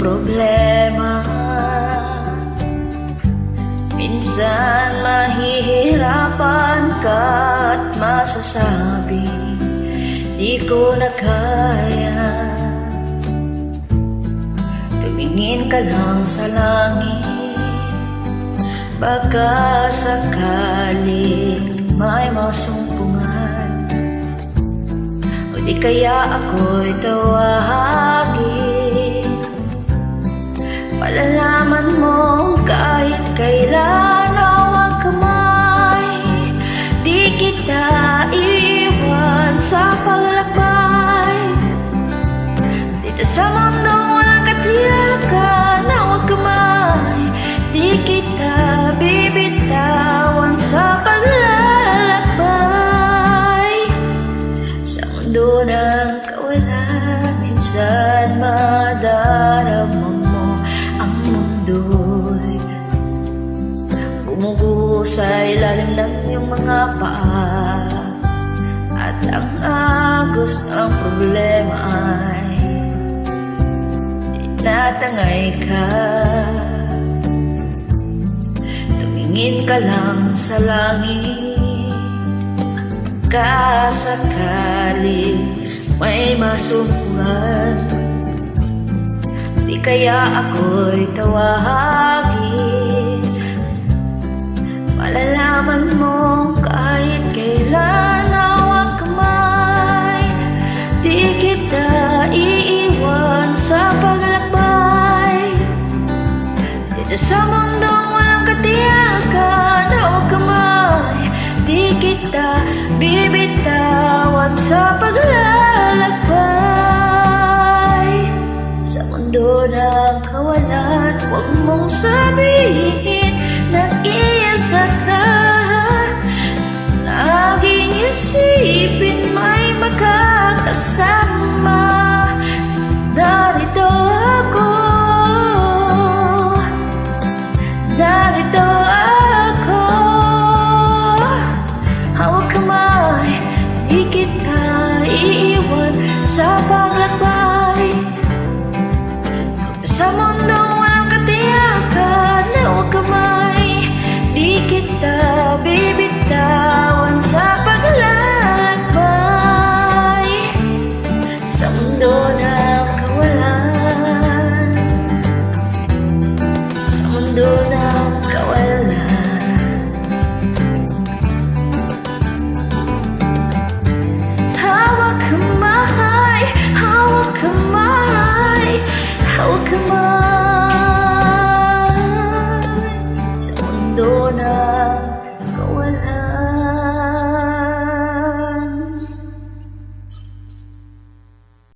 problema. Minsan mahihirapan ka at masasabi di ko na kaya. Tumingin ka lang sa langit, baka sakaling may masumpungan, o di kaya ako'y tawagin. Malalaman mo kahit kailan hawak kamay, di kita iiwan sa paglakbay. Dito sa mundong walang katiyakan, hawak kamay, di kita bibitawan sa paglalakbay. Sa mundo ng kawalan, minsan madarama mo ang mundo'y bumubuo sa ilalim ng iyong mga paa, at ang agos ng problema ay tinatangay ka. Tumingin ka lang sa langit, kasakaling may masumpungan, di kaya ako'y tawagin. Malalaman mo kahit kailan hawak kamay, di kita iiwan sa paglakbay. Dito sa mundong walang katiyakan, hawak kamay, di kita bibitawan sa paglalakbay. Sa mundo ng kawalan, huwag mong sabihin nag-iisaktan. Laging isipin may makakasama.